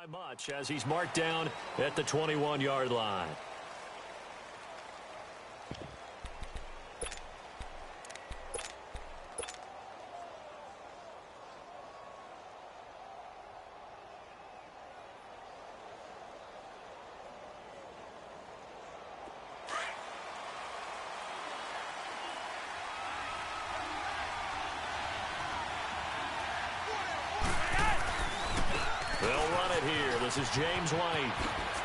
By much as he's marked down at the 21-yard line. They'll run it here. This is James White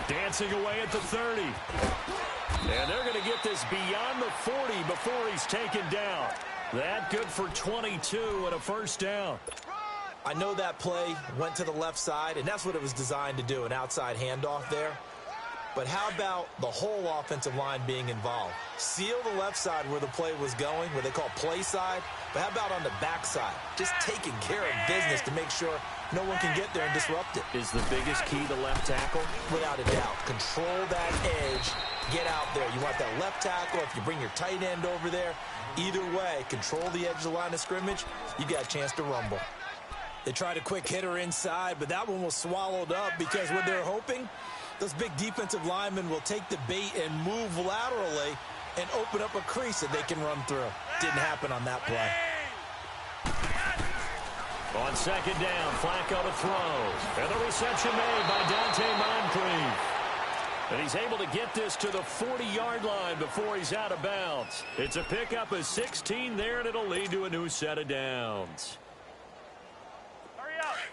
dancing away at the 30. And they're going to get this beyond the 40 before he's taken down. That good for 22 and a first down. I know that play went to the left side, and that's what it was designed to do, an outside handoff there. But how about the whole offensive line being involved? Seal the left side where the play was going, what they call play side. But how about on the back side? Just taking care of business to make sure no one can get there and disrupt it. Is the biggest key the left tackle? Without a doubt. Control that edge. Get out there. You want that left tackle. If you bring your tight end over there, either way, control the edge of the line of scrimmage, you got a chance to rumble. They tried a quick hitter inside, but that one was swallowed up because what they're hoping, those big defensive linemen will take the bait and move laterally and open up a crease that they can run through. Didn't happen on that play. On second down, Flacco to throw. And the reception made by Dante Moncrief. And he's able to get this to the 40-yard line before he's out of bounds. It's a pickup of 16 there, and it'll lead to a new set of downs.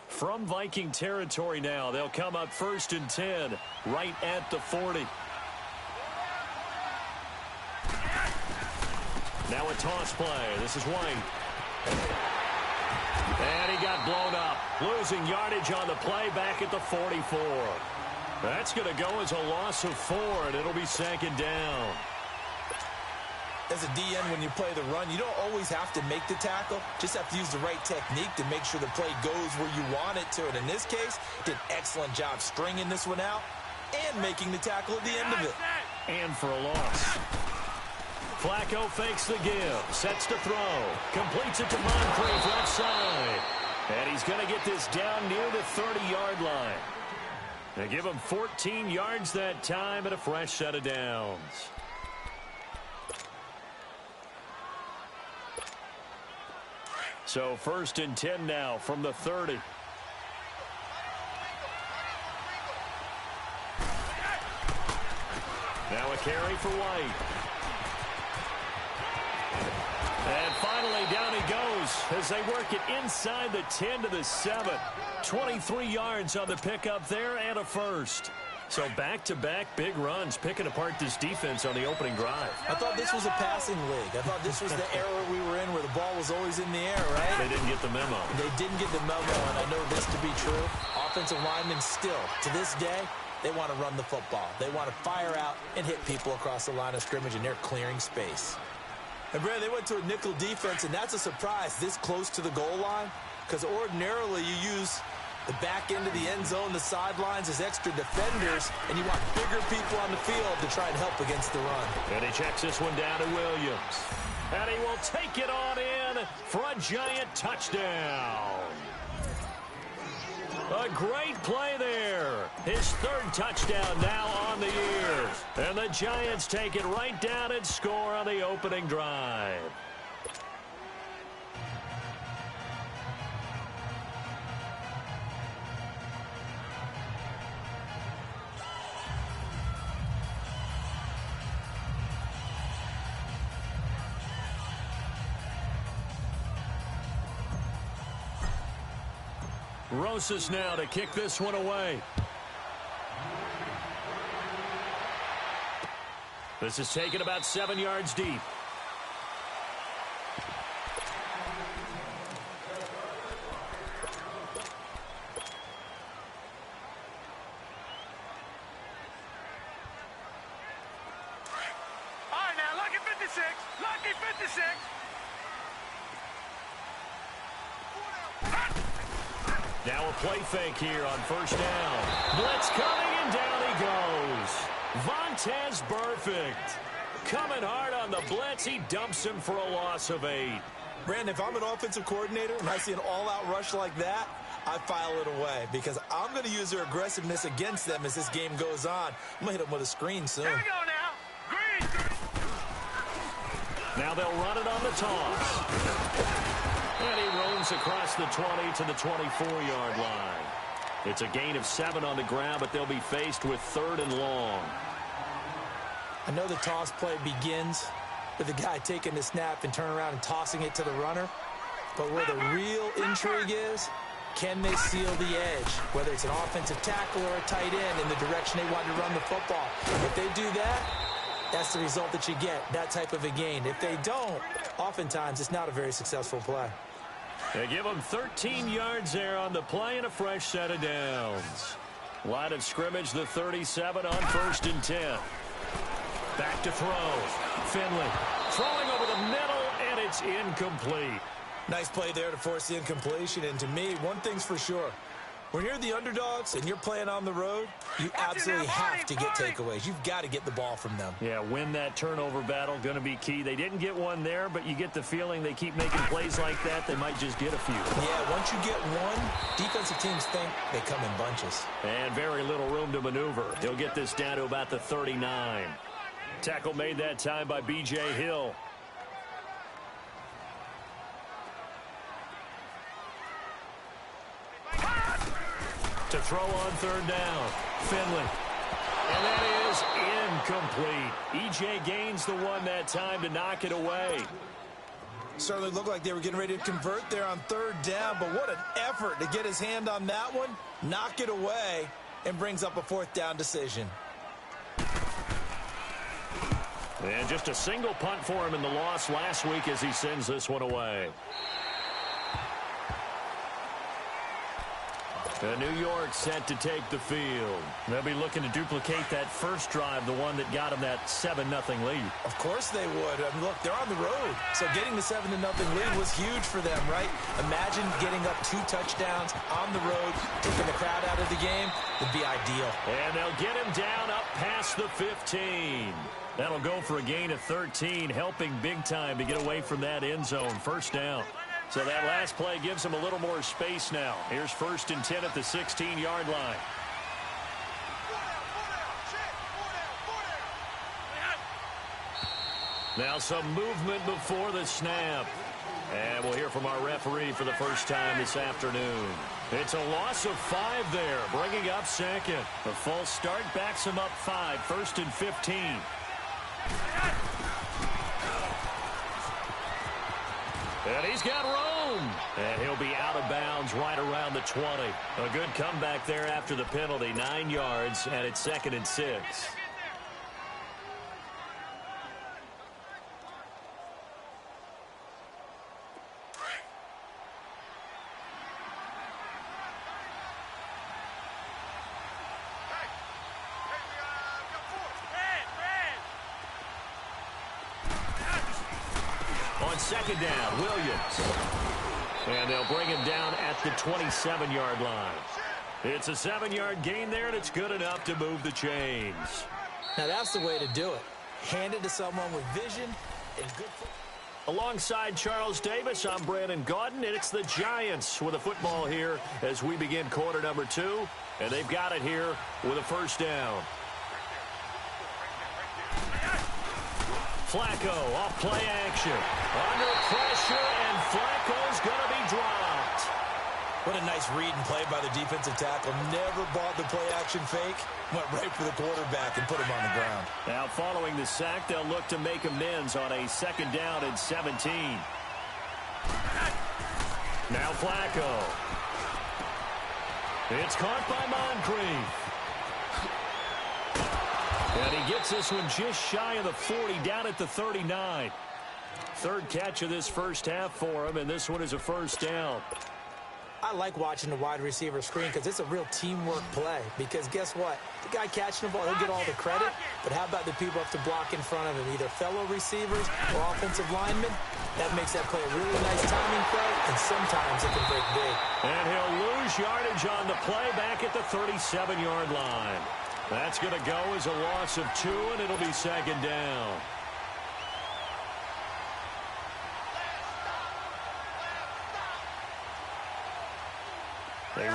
From Viking territory now, they'll come up 1st and 10, right at the 40. Now a toss play. This is White. And he got blown up. Losing yardage on the play back at the 44. That's going to go as a loss of 4, and it'll be second down. As a DN, when you play the run, you don't always have to make the tackle. Just have to use the right technique to make sure the play goes where you want it to. And in this case, did an excellent job stringing this one out and making the tackle at the end of it. And for a loss. Flacco fakes the give, sets to throw, completes it to Moncrief left side. And he's going to get this down near the 30-yard line. They give him 14 yards that time and a fresh set of downs. So 1st and 10 now from the 30. Now a carry for White. And finally down he goes as they work it inside the 10 to the 7. 23 yards on the pickup there and a first. So back-to-back big runs picking apart this defense on the opening drive. I thought this was a passing league. I thought this was the era we were in where the ball was always in the air, right? They didn't get the memo. They didn't get the memo, and I know this to be true. Offensive linemen still, to this day, they want to run the football. They want to fire out and hit people across the line of scrimmage, and they're clearing space. And, Brad, they went to a nickel defense, and that's a surprise this close to the goal line because ordinarily you use the back end of the end zone, the sidelines as extra defenders, and you want bigger people on the field to try and help against the run. And he checks this one down to Williams. And he will take it on in for a giant touchdown. A great play there. His 3rd touchdown now on the year. And the Giants take it right down and score on the opening drive. Rosas now to kick this one away. This is taken about 7 yards deep. All right, now, lucky 56. Lucky 56. Now a play fake here on 1st down. Blitz coming, and down he goes. Vontaze Burfict coming hard on the blitz. He dumps him for a loss of 8. Brandon, if I'm an offensive coordinator and I see an all-out rush like that, I file it away because I'm going to use their aggressiveness against them as this game goes on. I'm going to hit them with a screen soon. Here we go now. Green. Now they'll run it on the toss. And he roams across the 20 to the 24-yard line. It's a gain of 7 on the ground, but they'll be faced with 3rd and long. I know the toss play begins with the guy taking the snap and turning around and tossing it to the runner. But where the real intrigue is, can they seal the edge, whether it's an offensive tackle or a tight end in the direction they want to run the football? If they do that, that's the result that you get, that type of a gain. If they don't, oftentimes it's not a very successful play. They give them 13 yards there on the play and a fresh set of downs. Line of scrimmage, the 37 on 1st and 10. Back to throw. Finley throwing over the middle, and it's incomplete. Nice play there to force the incompletion. And to me, one thing's for sure. When you're the underdogs and you're playing on the road, you absolutely have to get takeaways. You've got to get the ball from them. Yeah, win that turnover battle, going to be key. They didn't get one there, but you get the feeling they keep making plays like that, they might just get a few. Yeah, once you get one, defensive teams think they come in bunches. And very little room to maneuver. He'll get this down to about the 39. Tackle made that time by B.J. Hill. To throw on 3rd down. Finley. And that is incomplete. E.J. gains the one that time to knock it away. Certainly looked like they were getting ready to convert there on 3rd down, but what an effort to get his hand on that one, knock it away, and brings up a 4th down decision. And just a single punt for him in the loss last week as he sends this one away. And New York set to take the field. They'll be looking to duplicate that first drive, the one that got them that 7-0 lead. Of course they would. I mean, look, they're on the road. So getting the 7-0 lead was huge for them, right? Imagine getting up 2 touchdowns on the road, taking the crowd out of the game. Would be ideal. And they'll get him down up past the 15. That'll go for a gain of 13, helping big time to get away from that end zone. 1st down. So that last play gives them a little more space now. Here's 1st and 10 at the 16-yard line. Now some movement before the snap. And we'll hear from our referee for the first time this afternoon. It's a loss of 5 there, bringing up 2nd. The false start backs him up 5, 1st and 15. And he's got room. And he'll be out of bounds right around the 20. A good comeback there after the penalty. 9 yards, and it's 2nd and 6. On 2nd down, Williams. And they'll bring him down at the 27-yard line. It's a 7-yard gain there, and it's good enough to move the chains. Now that's the way to do it. Hand it to someone with vision and good football. Alongside Charles Davis, I'm Brandon Gaudin, and it's the Giants with a football here as we begin quarter number 2. And they've got it here with a 1st down. Flacco off play action. Under pressure, and Flacco's going to be dropped. What a nice read and play by the defensive tackle. Never bought the play action fake. Went right for the quarterback and put him on the ground. Now following the sack, they'll look to make amends on a 2nd down and 17. Now Flacco. It's caught by Moncrief. And he gets this one just shy of the 40, down at the 39. 3rd catch of this first half for him, and this one is a 1st down. I like watching the wide receiver screen because it's a real teamwork play. Because guess what? The guy catching the ball, he'll get all the credit. But how about the people up to block in front of him, either fellow receivers or offensive linemen? That makes that play a really nice timing play, and sometimes it can break big. And he'll lose yardage on the play back at the 37-yard line. That's going to go as a loss of 2, and it'll be 2nd down. They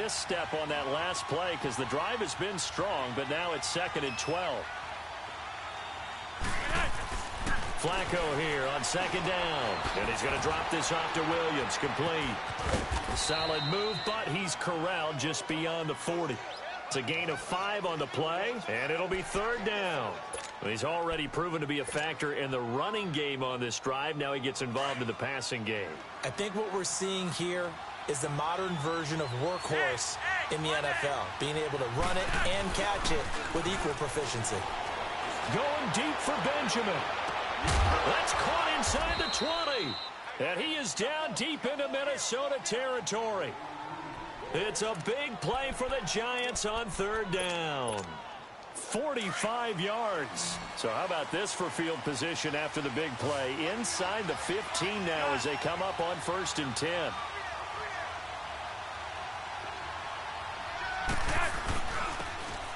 misstep on that last play because the drive has been strong, but now it's 2nd and 12. Flacco here on 2nd down. And he's going to drop this off to Williams. Complete. Solid move, but he's corralled just beyond the 40. It's a gain of 5 on the play, and it'll be 3rd down. He's already proven to be a factor in the running game on this drive. Now he gets involved in the passing game. I think what we're seeing here is the modern version of workhorse in the NFL, being able to run it and catch it with equal proficiency. Going deep for Benjamin. That's caught inside the 20. And he is down deep into Minnesota territory. It's a big play for the Giants on 3rd down. 45 yards. So how about this for field position after the big play? Inside the 15 now as they come up on 1st and 10.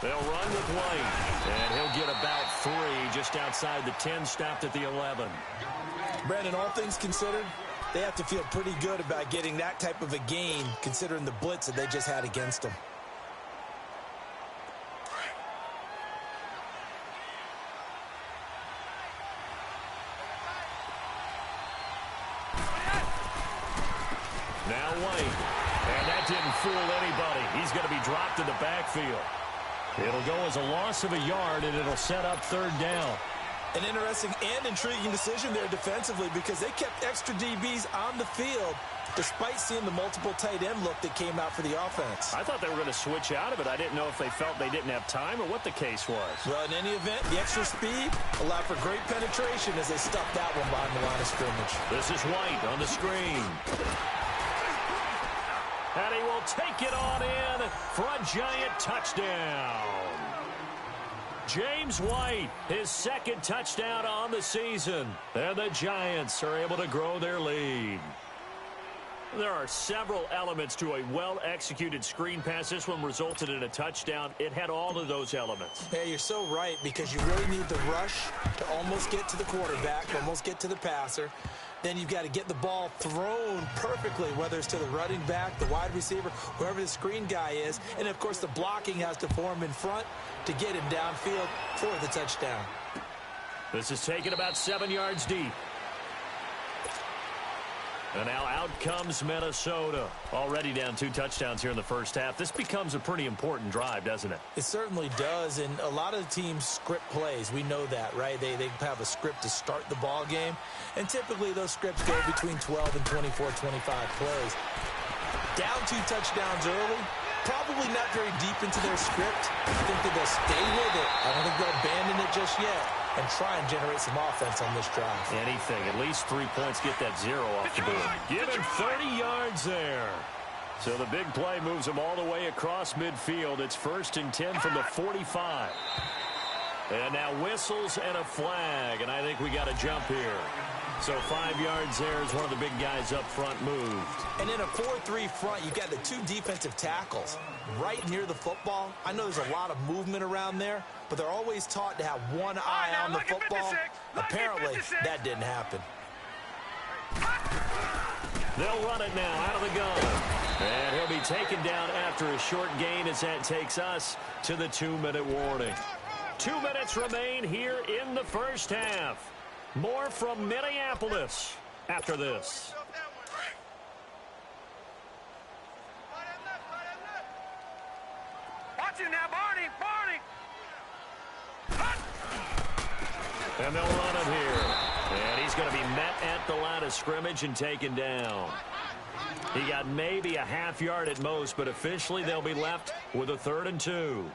They'll run with White, and he'll get about 3 just outside the 10, stopped at the 11. Brandon, all things considered, they have to feel pretty good about getting that type of a gain considering the blitz that they just had against them. Now White, and that didn't fool anybody. He's going to be dropped in the backfield. It'll go as a loss of a yard, and it'll set up 3rd down. An interesting and intriguing decision there defensively because they kept extra DBs on the field despite seeing the multiple tight end look that came out for the offense. I thought they were going to switch out of it. I didn't know if they felt they didn't have time or what the case was. Well, in any event, the extra speed allowed for great penetration as they stuffed that one behind the line of scrimmage. This is White on the screen. And he will take it on in for a Giant touchdown. James White, his 2nd touchdown on the season. And the Giants are able to grow their lead. There are several elements to a well-executed screen pass. This one resulted in a touchdown. It had all of those elements. Yeah, you're so right because you really need the rush to almost get to the quarterback, almost get to the passer. Then you've got to get the ball thrown perfectly, whether it's to the running back, the wide receiver, whoever the screen guy is. And, of course, the blocking has to form in front to get him downfield for the touchdown. This is taken about 7 yards deep. And now out comes Minnesota. Already down 2 touchdowns here in the first half. This becomes a pretty important drive, doesn't it? It certainly does, and a lot of the teams script plays. We know that, right? They have a script to start the ball game, and typically those scripts go between 12 and 24, 25 plays. Down 2 touchdowns early, probably not very deep into their script. I think that they'll stay with it. I don't think they'll abandon it just yet and try and generate some offense on this drive. Anything. At least 3 points, get that 0 off the board. Give him 30 yards there. So the big play moves him all the way across midfield. It's 1st and 10 from the 45. And now whistles and a flag, and I think we got a jump here. So 5 yards there as one of the big guys up front moved. And in a 4-3 front, you've got the 2 defensive tackles right near the football. I know there's a lot of movement around there, but they're always taught to have one eye on the football. Apparently, that didn't happen. They'll run it now out of the gun. And he'll be taken down after a short gain as that takes us to the 2-minute warning. 2 minutes remain here in the first half. More from Minneapolis after this. Watch it now, Barney. And they'll run it here. And he's going to be met at the line of scrimmage and taken down. He got maybe a half yard at most, but officially they'll be left with a 3rd and 2.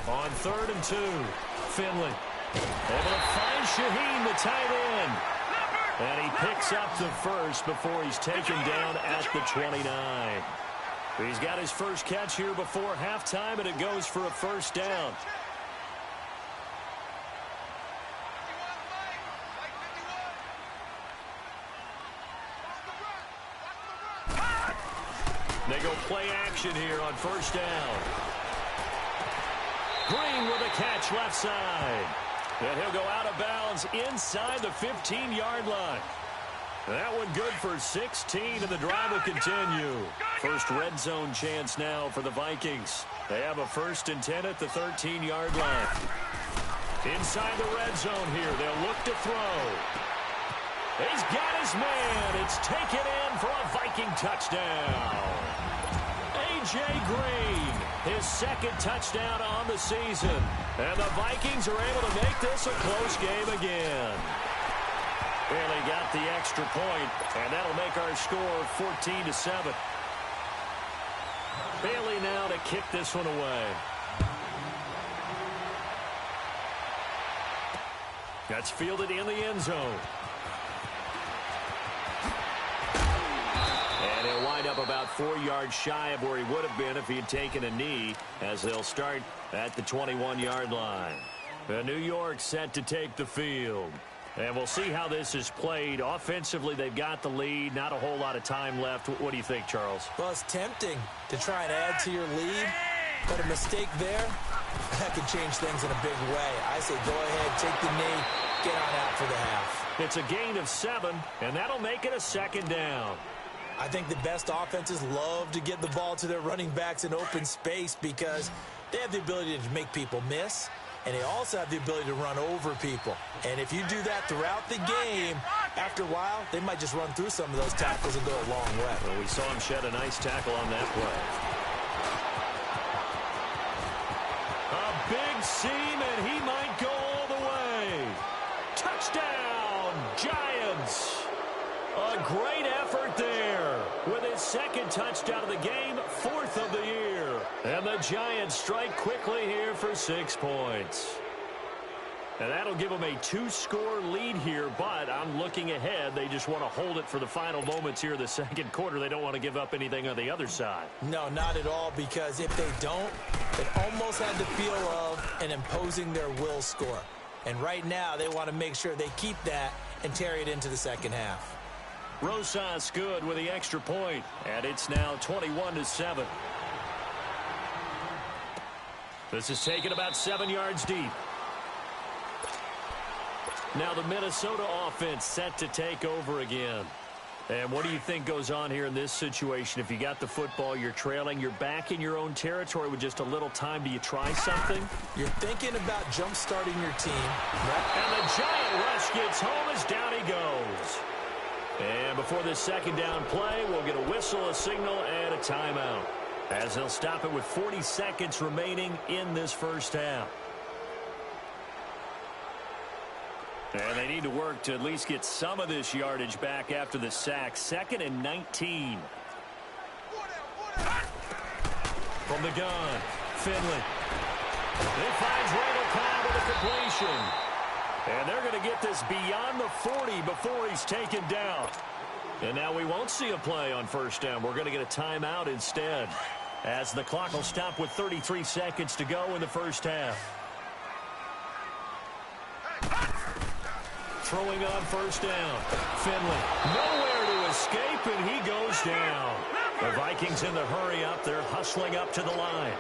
On 3rd and 2, Finley able to find Shaheen, the tight end. And he picks up the first before he's taken down at the 29. He's got his first catch here before halftime, and it goes for a 1st down. They go play action here on 1st down. Green with a catch left side. And he'll go out of bounds inside the 15-yard line. That one good for 16, and the drive will continue. First red zone chance now for the Vikings. They have a 1st and 10 at the 13-yard line. Inside the red zone here, they'll look to throw. He's got his man. It's taken in for a Viking touchdown. A.J. Green, his 2nd touchdown on the season. And the Vikings are able to make this a close game again. Barely got the extra point, and that'll make our score 14-7. Bailey now to kick this one away. That's fielded in the end zone. And he'll wind up about 4 yards shy of where he would have been if he had taken a knee, as they'll start at the 21-yard line. New York set to take the field. And we'll see how this is played. Offensively, they've got the lead. Not a whole lot of time left. What do you think, Charles? Well, it's tempting to try and add to your lead, but a mistake there, that could change things in a big way. I say go ahead, take the knee, get on out for the half. It's a gain of 7, and that'll make it a 2nd down. I think the best offenses love to get the ball to their running backs in open space because they have the ability to make people miss, and they also have the ability to run over people. And if you do that throughout the game, after a while, they might just run through some of those tackles and go a long way. Well, we saw him shed a nice tackle on that play. A big seam, and he might go all the way. Touchdown, Giants. A great effort there with his 2nd touchdown of the game, 4th of the year. And the Giants strike quickly here for 6 points. And that'll give them a 2-score lead here, but I'm looking ahead. They just want to hold it for the final moments here of the 2nd quarter. They don't want to give up anything on the other side. No, not at all, because if they don't, it almost had the feel of an imposing their will score. And right now, they want to make sure they keep that and carry it into the 2nd half. Rosas good with the extra point, and it's now 21-7. This is taken about 7 yards deep. Now the Minnesota offense set to take over again. And what do you think goes on here in this situation? If you got the football, you're trailing, you're back in your own territory with just a little time. Do you try something? You're thinking about jump-starting your team. And the giant rush gets home as down he goes. And before this 2nd down play, we'll get a whistle, a signal, and a timeout, as they'll stop it with 40 seconds remaining in this 1st half. And they need to work to at least get some of this yardage back after the sack. 2nd and 19. From the gun, Finley. He finds Randall Cobb with a completion. And they're going to get this beyond the 40 before he's taken down. And now we won't see a play on 1st down. We're going to get a timeout instead, as the clock will stop with 33 seconds to go in the 1st half. Throwing on 1st down. Finley, nowhere to escape, and he goes down. The Vikings in the hurry up. They're hustling up to the line.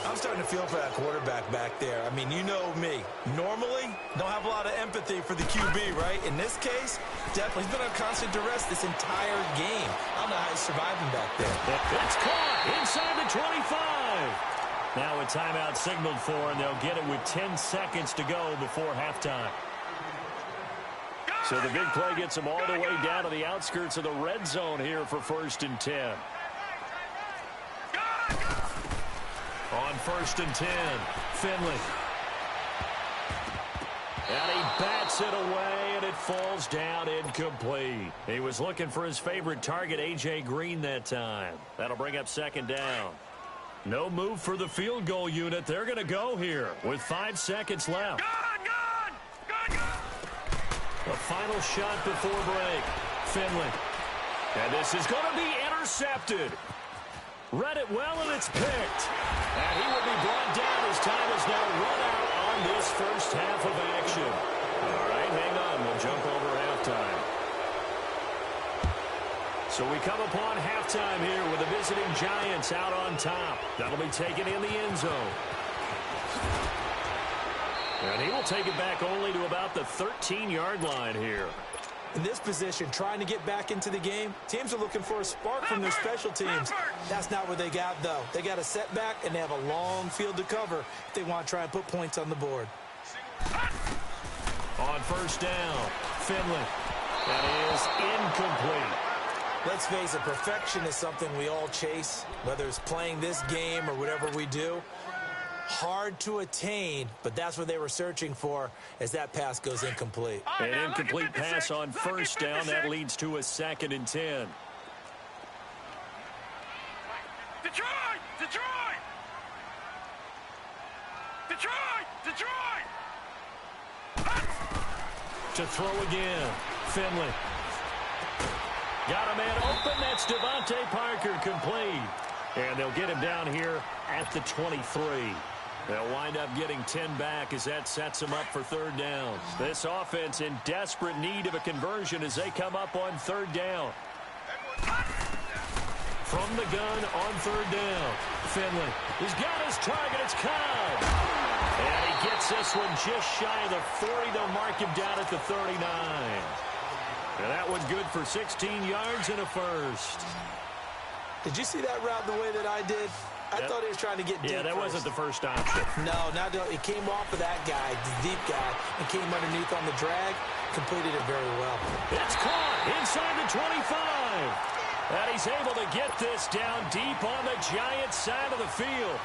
I'm starting to feel for that quarterback back there. I mean, you know me. Normally, don't have a lot of empathy for the QB, right? In this case, definitely. He's been on constant duress this entire game. I don't know how he's surviving back there. That's caught inside the 25. Now a timeout signaled for, and they'll get it with 10 seconds to go before halftime. So the big play gets them all the way down to the outskirts of the red zone here for 1st and 10. On 1st and 10, Finley. And he bats it away, and it falls down incomplete. He was looking for his favorite target, A.J. Green, that time. That'll bring up 2nd down. No move for the field goal unit. They're going to go here with 5 seconds left. The final shot before break. Finley. And this is going to be intercepted. Read it well, and it's picked. And he will be brought down as time is now run out on this 1st half of action. All right, hang on. We'll jump over halftime. So we come upon halftime here with the visiting Giants out on top. That'll be taken in the end zone. And he will take it back only to about the 13-yard line here. In this position, trying to get back into the game, teams are looking for a spark from their special teams. That's not what they got, though. They got a setback, and they have a long field to cover if they want to try and put points on the board. On first down, Finley. That is incomplete. Let's face it, perfection is something we all chase, whether it's playing this game or whatever we do. Hard to attain, but that's what they were searching for as that pass goes incomplete. An incomplete pass on first down. That leads to a 2nd and 10. Detroit! Detroit! Detroit! Detroit! To throw again, Finley. Got a man open. That's Devontae Parker, complete. And they'll get him down here at the 23. They'll wind up getting 10 back as that sets them up for 3rd down. This offense in desperate need of a conversion as they come up on 3rd down. From the gun on 3rd down, Finley. He's got his target. It's Cobb. And he gets this one just shy of the 40. They'll mark him down at the 39. And that one good for 16 yards and a first. Did you see that route the way that I did? I thought he was trying to get deep. Yeah, that first. wasn't the first option. No, it came off of that guy, the deep guy, and came underneath on the drag. Completed it very well. It's caught inside the 25. And he's able to get this down deep on the Giants' side of the field.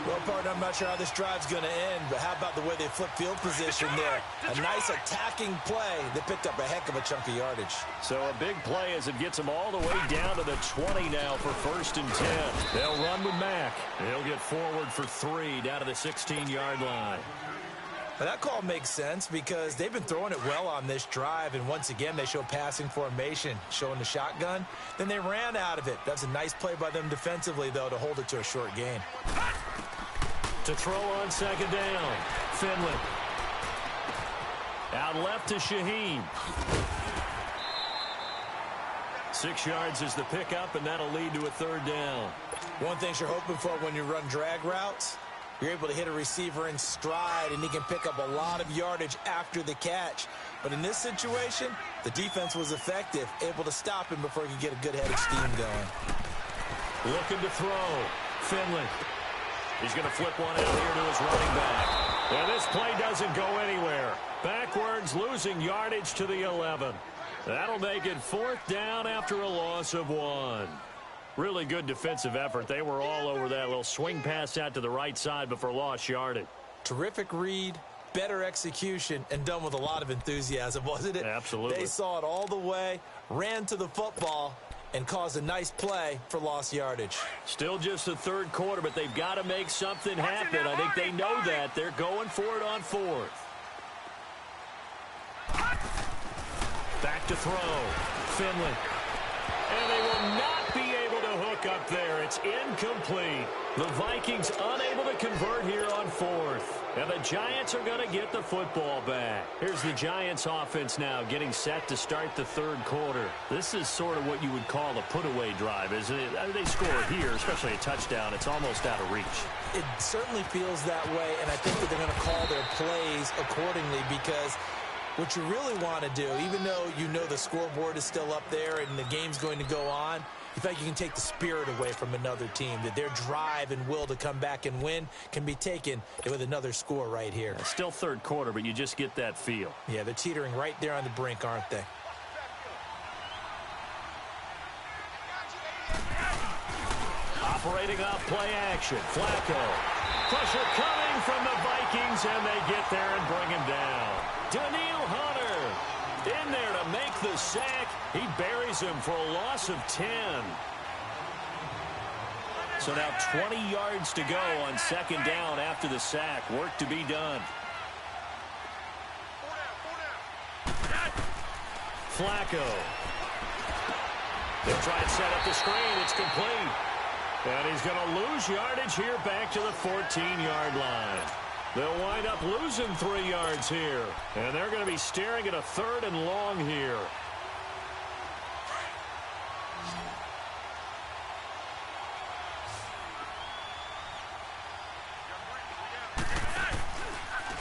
Well, partner, I'm not sure how this drive's going to end, but how about the way they flip field position there? A nice attacking play that picked up a heck of a chunk of yardage. So a big play as it gets them all the way down to the 20 now for 1st and 10. They'll run with Mack. He'll get forward for 3 down to the 16-yard line. Now, that call makes sense because they've been throwing it well on this drive, and once again, they show passing formation, showing the shotgun. Then they ran out of it. That's a nice play by them defensively, though, to hold it to a short gain. To throw on 2nd down, Finley. Out left to Shaheen. 6 yards is the pickup, and that'll lead to a 3rd down. One thing you're hoping for when you run drag routes, you're able to hit a receiver in stride, and he can pick up a lot of yardage after the catch. But in this situation, the defense was effective, able to stop him before he could get a good head of steam going. Looking to throw, Finley. He's going to flip one out here to his running back. And this play doesn't go anywhere. Backwards, losing yardage to the 11. That'll make it 4th down after a loss of 1. Really good defensive effort. They were all over that little swing pass out to the right side before lost yardage. Terrific read, better execution, and done with a lot of enthusiasm, wasn't it? Absolutely. They saw it all the way, ran to the football, and caused a nice play for lost yardage. Still just the 3rd quarter, but they've got to make something happen. I think they know that. They're going for it on 4th. Back to throw. Finley. And they will not be able to hook up there. It's incomplete. The Vikings unable to convert here on 4th. And the Giants are going to get the football back. Here's the Giants offense now getting set to start the 3rd quarter. This is sort of what you would call a put-away drive, isn't it? They score here, especially a touchdown. It's almost out of reach. It certainly feels that way, and I think that they're going to call their plays accordingly because what you really want to do, even though you know the scoreboard is still up there and the game's going to go on, you feel like you can take the spirit away from another team, that their drive and will to come back and win can be taken with another score right here. It's still 3rd quarter, but you just get that feel. Yeah, they're teetering right there on the brink, aren't they? Operating off play action, Flacco. Pressure coming from the Vikings, and they get there and bring him down. Daniil Hunter in there to make the sack. He buries him for a loss of 10. So now 20 yards to go on 2nd down after the sack. Work to be done. Flacco. They'll try and set up the screen. It's complete. And he's going to lose yardage here back to the 14-yard line. They'll wind up losing 3 yards here. And they're going to be staring at a 3rd and long here.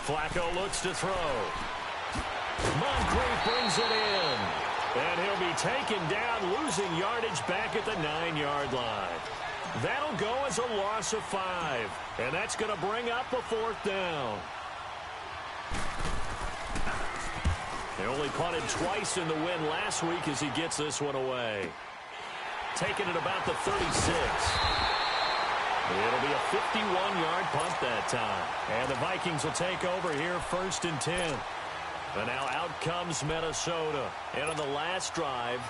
Flacco looks to throw. Moncrief brings it in. And he'll be taken down, losing yardage back at the 9-yard line. That'll go as a loss of 5. And that's going to bring up a 4th down. They only punted twice in the win last week as he gets this one away. Taking it about the 36. It'll be a 51-yard punt that time. And the Vikings will take over here 1st and 10. And now out comes Minnesota. And on the last drive,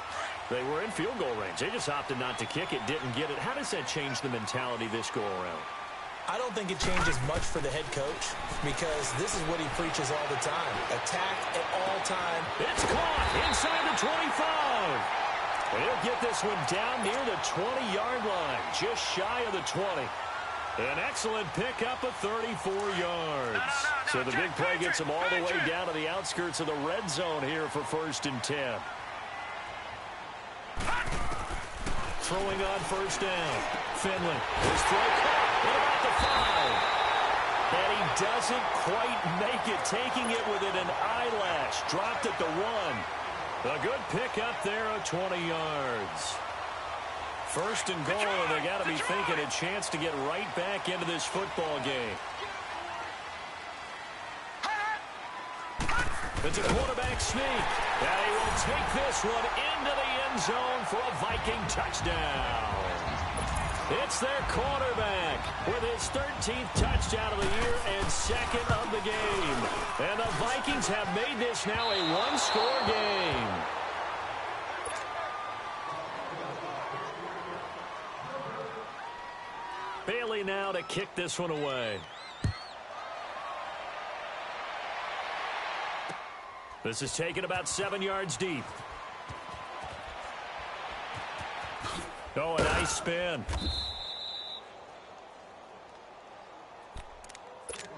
they were in field goal range. They just opted not to kick it, didn't get it. How does that change the mentality this go-around? I don't think it changes much for the head coach because this is what he preaches all the time. Attack at all time. It's caught inside the 25. He'll get this one down near the 20-yard line, just shy of the 20. An excellent pickup of 34 yards. So the big play gets him all the way down to the outskirts of the red zone here for 1st and 10. Throwing on 1st down. Finley. His throw caught at about the 5. And he doesn't quite make it, taking it within an eyelash. Dropped at the 1. A good pickup there of 20 yards. 1st and goal, and they got to be thinking a chance to get right back into this football game. It's a quarterback sneak. And he will take this one into the end zone for a Viking touchdown. It's their quarterback with his 13th touchdown of the year and 2nd of the game. And the Vikings have made this now a one-score game. Bailey now to kick this one away. This is taken about 7 yards deep. Oh, a nice spin.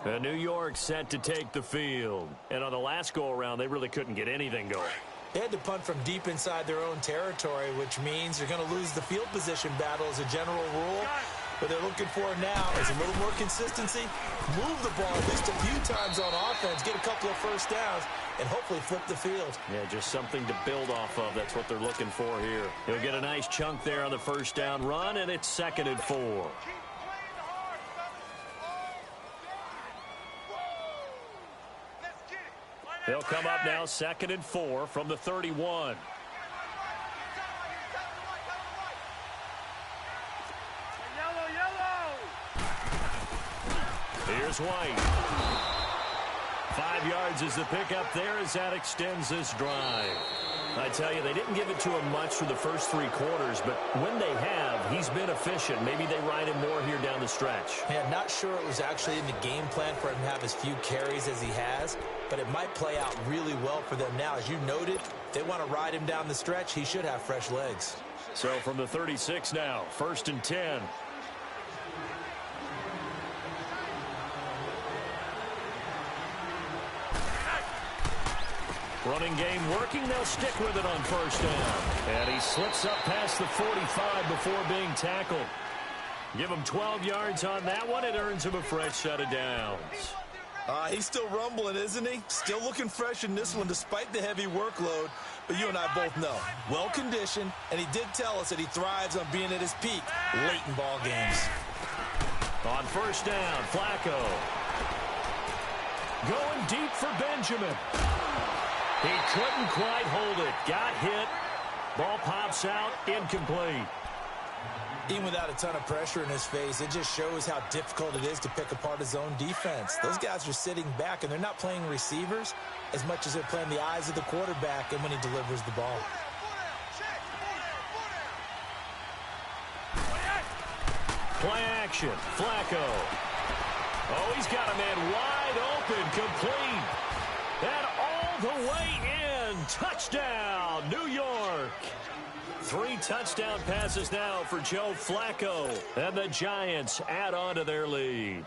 And New York set to take the field. And on the last go-around, they really couldn't get anything going. They had to punt from deep inside their own territory, which means you're going to lose the field position battle as a general rule. What they're looking for now is a little more consistency, move the ball at least a few times on offense, get a couple of 1st downs, and hopefully flip the field. Yeah, just something to build off of. That's what they're looking for here. He'll get a nice chunk there on the 1st down run, and it's 2nd and 4. They'll come up now 2nd and 4 from the 31. Here's White. 5 yards is the pickup there as that extends this drive. I tell you, they didn't give it to him much for the first 3 quarters, but when they have, he's been efficient. Maybe they ride him more here down the stretch. Yeah, not sure it was actually in the game plan for him to have as few carries as he has, but it might play out really well for them now. As you noted, if they want to ride him down the stretch, he should have fresh legs. So from the 36 now, 1st and 10. Running game working. They'll stick with it on 1st down. And he slips up past the 45 before being tackled. Give him 12 yards on that one. It earns him a fresh set of downs. He's still rumbling, isn't he? Still looking fresh in this one despite the heavy workload. But you and I both know, well-conditioned, and he did tell us that he thrives on being at his peak late in ball games. On 1st down, Flacco. Going deep for Benjamin. He couldn't quite hold it. Got hit. Ball pops out. Incomplete. Even without a ton of pressure in his face, it just shows how difficult it is to pick apart his own defense. Those guys are sitting back, and they're not playing receivers as much as they're playing the eyes of the quarterback and when he delivers the ball. Play action. Flacco. Oh, he's got a man wide open. Complete. And all the way in. Touchdown, New York. 3 touchdown passes now for Joe Flacco. And the Giants add on to their lead.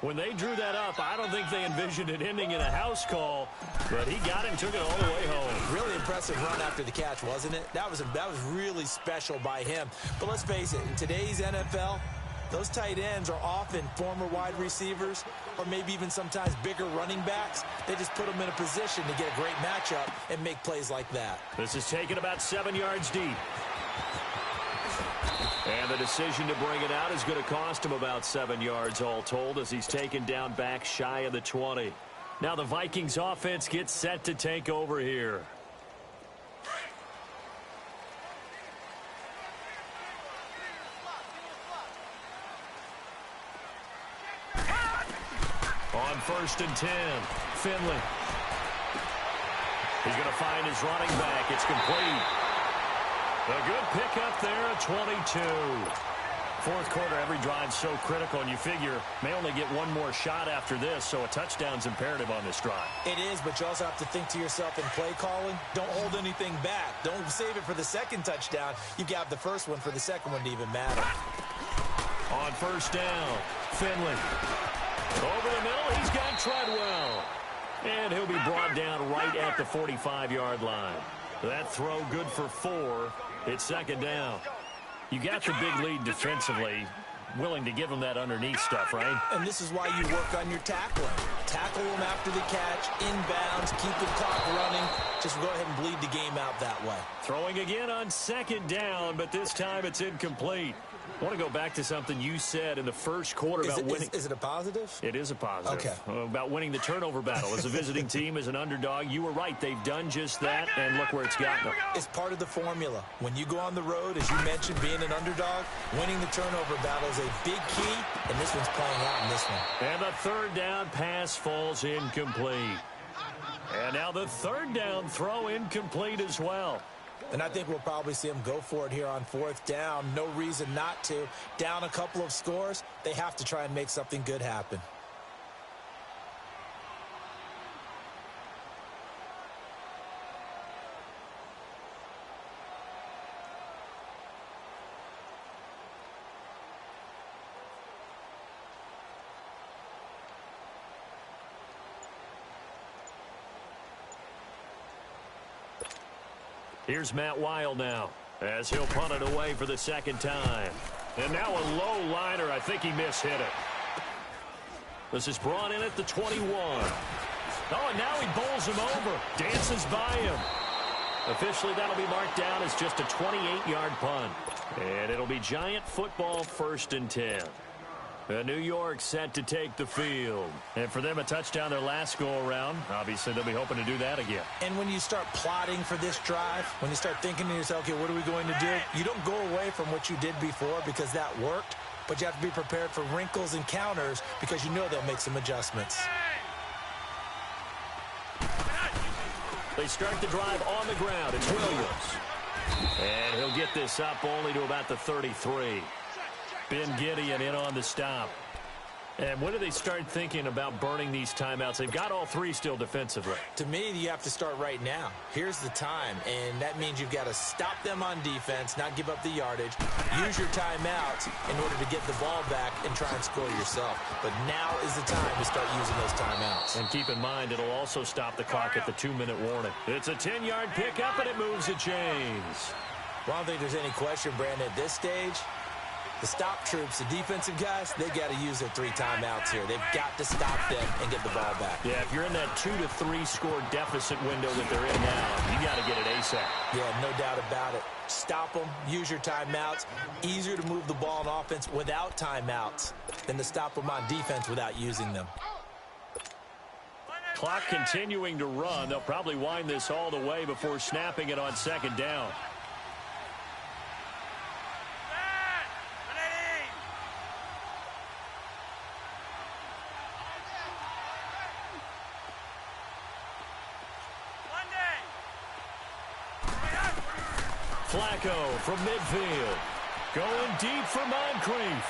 When they drew that up, I don't think they envisioned it ending in a house call, but he got it and took it all the way home. Really impressive run after the catch, wasn't it? That was really special by him. But let's face it, in today's NFL, Those tight ends are often former wide receivers or maybe even sometimes bigger running backs. They just put them in a position to get a great matchup and make plays like that. This is taken about 7 yards deep. And the decision to bring it out is going to cost him about 7 yards all told as he's taken down back shy of the 20. Now the Vikings offense gets set to take over here. On 1st and 10, Finley. He's going to find his running back. It's complete. A good pickup there at 22. Fourth quarter, every drive's so critical, and you figure may only get one more shot after this, so a touchdown's imperative on this drive. It is, but you also have to think to yourself in play calling, don't hold anything back. Don't save it for the second touchdown. You got the first one for the second one to even matter. On 1st down, Finley. Over the middle, he's got Treadwell. And he'll be brought down right at the 45-yard line. That throw good for 4. It's 2nd down. You got the big lead defensively, willing to give them that underneath stuff, right? And this is why you work on your tackling. Tackle them after the catch, inbounds, keep the clock running. Just go ahead and bleed the game out that way. Throwing again on 2nd down, but this time it's incomplete. I want to go back to something you said in the first quarter about winning. Is it a positive? It is a positive. Okay. About winning the turnover battle. As a visiting team, as an underdog, you were right. They've done just that, and look where it's gotten them. It's part of the formula. When you go on the road, as you mentioned, being an underdog, winning the turnover battle is a big key, and this one's playing out in this one. And the 3rd down pass falls incomplete. And now the 3rd down throw incomplete as well. And I think we'll probably see them go for it here on 4th down. No reason not to. Down a couple of scores, they have to try and make something good happen. Here's Matt Weil now as he'll punt it away for the 2nd time. And now a low liner. I think he mishit it. This is brought in at the 21. Oh, and now he bowls him over. Dances by him. Officially, that'll be marked down as just a 28-yard punt. And it'll be Giant football 1st and 10. New York set to take the field. And for them, a touchdown their last go-around. Obviously, they'll be hoping to do that again. And when you start plotting for this drive, when you start thinking to yourself, okay, what are we going to do? You don't go away from what you did before because that worked, but you have to be prepared for wrinkles and counters because you know they'll make some adjustments. They start the drive on the ground. It's Williams. And he'll get this up only to about the 33. Ben Gideon in on the stop. And when do they start thinking about burning these timeouts? They've got all 3 still defensively. To me, you have to start right now. Here's the time, and that means you've got to stop them on defense, not give up the yardage, use your timeouts in order to get the ball back and try and score yourself. But now is the time to start using those timeouts. And keep in mind, it'll also stop the clock at the 2-minute warning. It's a 10-yard pickup, and it moves the chains. Well, I don't think there's any question, Brandon, at this stage. The stop troops, the defensive guys, they got to use their 3 timeouts here. They've got to stop them and get the ball back. Yeah, if you're in that 2 to 3 score deficit window that they're in now, you got to get it ASAP. Yeah, no doubt about it. Stop them, use your timeouts. Easier to move the ball on offense without timeouts than to stop them on defense without using them. Clock continuing to run. They'll probably wind this all the way before snapping it on 2nd down. Flacco from midfield. Going deep for Moncrief.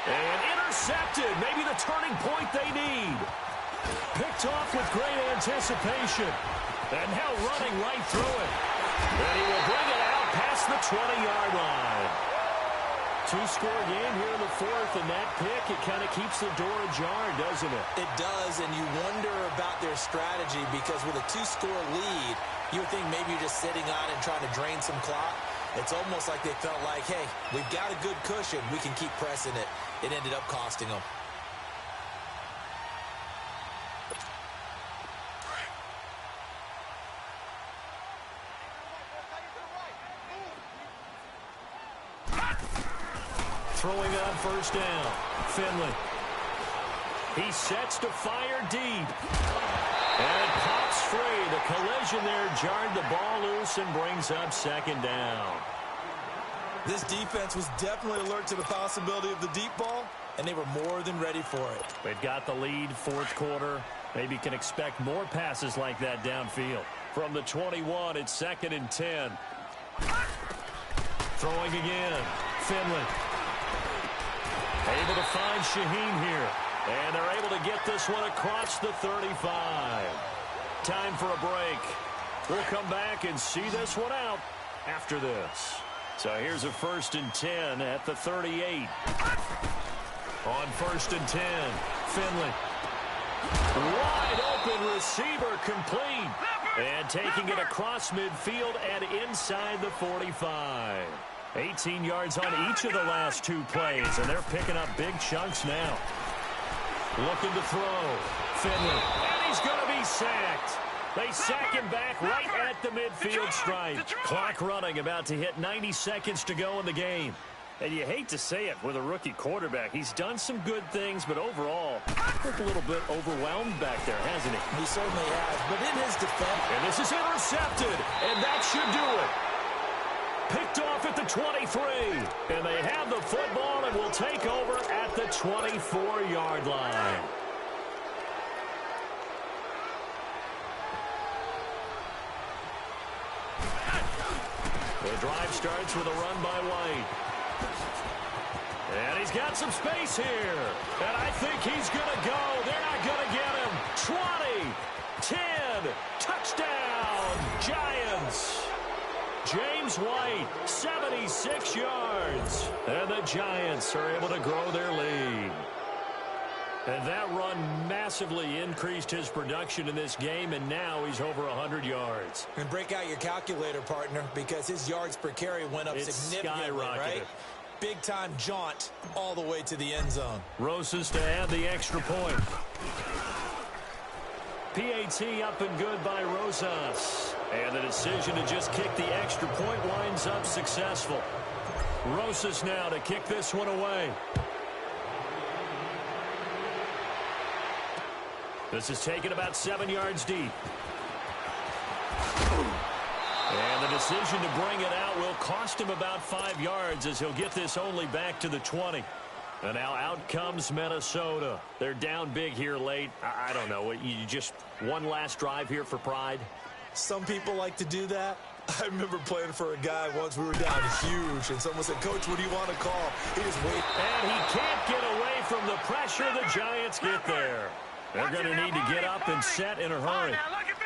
And intercepted. Maybe the turning point they need. Picked off with great anticipation. And now running right through it. And he will bring it out past the 20-yard line. 2-score game here in the 4th, and that pick, it kind of keeps the door ajar, doesn't it? It does, and you wonder about their strategy because with a 2-score lead, you would think maybe you're just sitting on and trying to drain some clock. It's almost like they felt like, hey, we've got a good cushion. We can keep pressing it. It ended up costing them. Throwing on first down. Finley. He sets to fire deep. And it pops free. The collision there jarred the ball loose and brings up second down. This defense was definitely alert to the possibility of the deep ball, and they were more than ready for it. They've got the lead, fourth quarter. Maybe can expect more passes like that downfield. From the 21, it's 2nd and 10. Throwing again. Finley. Able to find Shaheen here. And they're able to get this one across the 35. Time for a break. We'll come back and see this one out after this. So here's a 1st and 10 at the 38. On 1st and 10, Finley. Wide open receiver complete. And taking it across midfield and inside the 45. 18 yards on each of the last 2 plays, and they're picking up big chunks now. Looking to throw. Finley. And he's going to be sacked. They sack him back right at the midfield stripe. Clock running, about to hit 90 seconds to go in the game. And you hate to say it with a rookie quarterback. He's done some good things, but overall, looked a little bit overwhelmed back there, hasn't he? He certainly has, but in his defense. And this is intercepted, and that should do it. Picked off at the 23, and they have the football and will take over at the 24-yard line. The drive starts with a run by White. And he's got some space here. And I think he's going to go. They're not going to get him. 20, 10, touchdown, Giants. James White, 76 yards. And the Giants are able to grow their lead. And that run massively increased his production in this game, and now he's over 100 yards. And break out your calculator, partner, because his yards per carry went up significantly, right? Big-time jaunt all the way to the end zone. Rosas to add the extra point. PAT up and good by Rosas. And the decision to just kick the extra point winds up successful. Rosas now to kick this one away. This is taken about 7 yards deep. And the decision to bring it out will cost him about 5 yards as he'll get this only back to the 20. And now out comes Minnesota. They're down big here late. I don't know. You just one last drive here for pride? Some people like to do that. I remember playing for a guy once. We were down huge, and someone said, "Coach, what do you want to call?" He just waited. And he can't get away from the pressure. The Giants get there. They're going to need to get up and set in a hurry.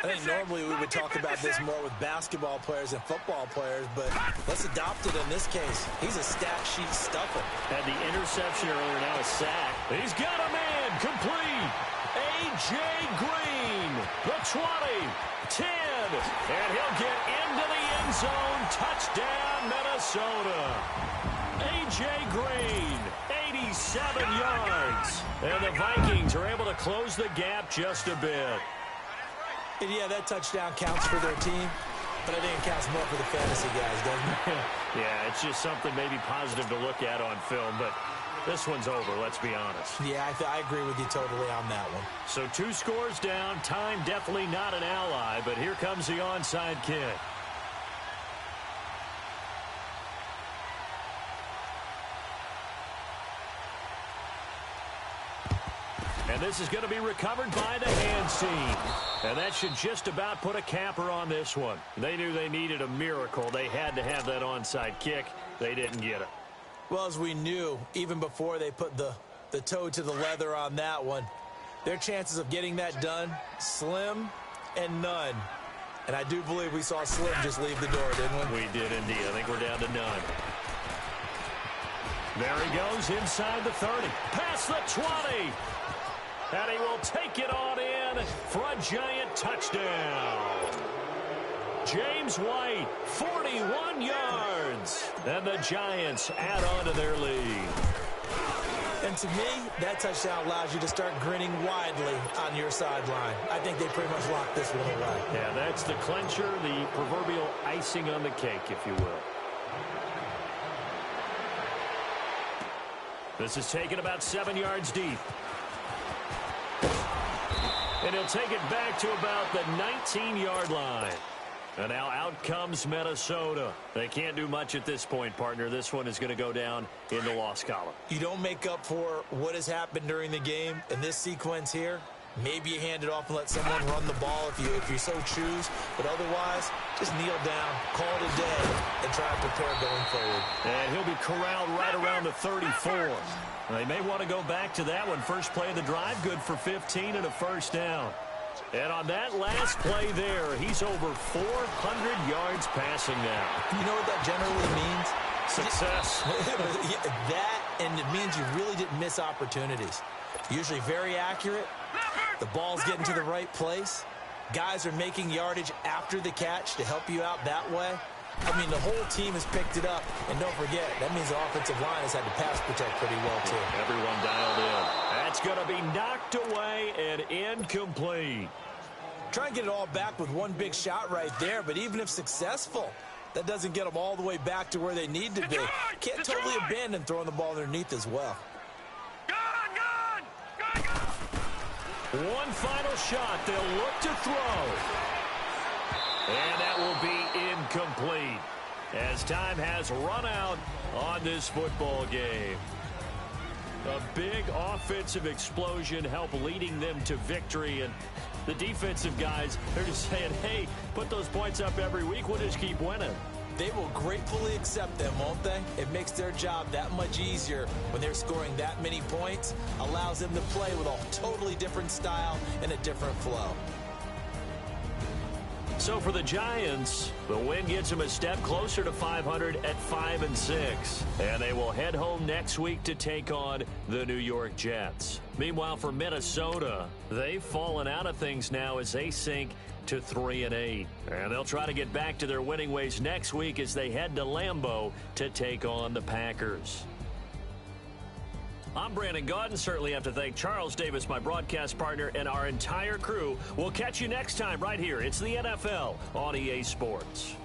I think normally we would talk about this more with basketball players and football players, but let's adopt it in this case. He's a stat sheet stuffer. Had the interception earlier, now a sack. He's got a man, complete. A.J. Green, the 20, 10, and he'll get into the end zone. Touchdown, Minnesota. A.J. Green, 87 yards. And the Vikings are able to close the gap just a bit. And yeah, that touchdown counts for their team, but I think it counts more for the fantasy guys, doesn't it? Yeah, it's just something maybe positive to look at on film, but this one's over, let's be honest. Yeah, I agree with you totally on that one. So 2 scores down, time definitely not an ally, but here comes the onside kick. And this is going to be recovered by the hands team. And that should just about put a capper on this one. They knew they needed a miracle. They had to have that onside kick. They didn't get it. Well, as we knew, even before they put the toe to the leather on that one, their chances of getting that done, slim and none. And I do believe we saw Slim just leave the door, didn't we? We did indeed. I think we're down to none. There he goes inside the 30. Past the 20. And he will take it on in for a Giant touchdown. James White, 41 yards. And the Giants add on to their lead. And to me, that touchdown allows you to start grinning widely on your sideline. I think they pretty much locked this one away. Yeah, that's the clincher, the proverbial icing on the cake, if you will. This is taken about 7 yards deep. And he'll take it back to about the 19-yard line. And now out comes Minnesota. They can't do much at this point, partner. This one is going to go down in the loss column. You don't make up for what has happened during the game in this sequence here. Maybe you hand it off and let someone run the ball if you so choose. But otherwise, just kneel down, call it a day, and try to prepare going forward. And he'll be corralled right around the 34. They may want to go back to that one. First play of the drive, good for 15 and a first down. And on that last play there, he's over 400 yards passing now. You know what that generally means? Success. That, and it means you really didn't miss opportunities. Usually very accurate. The ball's getting to the right place. Guys are making yardage after the catch to help you out that way. I mean, the whole team has picked it up. And don't forget, that means the offensive line has had to pass protect pretty well, too. Everyone dialed in. That's going to be knocked away and incomplete. Try and get it all back with one big shot right there, but even if successful, that doesn't get them all the way back to where they need to be. Can't totally abandon throwing the ball underneath as well. One final shot. They'll look to throw. And that will be incomplete as time has run out on this football game. A big offensive explosion helped leading them to victory. And the defensive guys, they're just saying, hey, put those points up every week. We'll just keep winning. They will gratefully accept them, won't they? It makes their job that much easier when they're scoring that many points. Allows them to play with a totally different style and a different flow. So for the Giants, the win gets them a step closer to 500 at 5-6. And they will head home next week to take on the New York Jets. Meanwhile, for Minnesota, they've fallen out of things now as they sink to 3-8. And they'll try to get back to their winning ways next week as they head to Lambeau to take on the Packers. I'm Brandon Gaudin. Certainly have to thank Charles Davis, my broadcast partner, and our entire crew. We'll catch you next time right here. It's the NFL on EA Sports.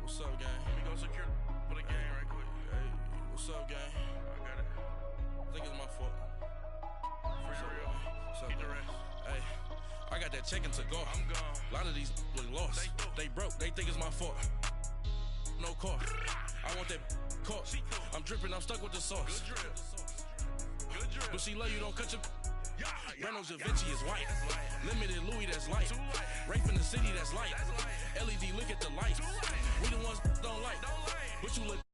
What's up, gang? Let me go secure for the game right quick. Hey, what's up, gang? I got it. I think it's my fault. For real. What's up, Get the rest. Hey, I got that checking to go. I'm gone. A lot of these look lost. They broke. They think it's my fault. No car. I want that caught. I'm dripping. I'm stuck with the sauce. Good drip. Good drip. But she love you. Don't cut your. Reynolds Da Vinci is white. Limited Louis, that's light. Rape in the city, that's light. LED, look at the lights. We the ones don't like. But you look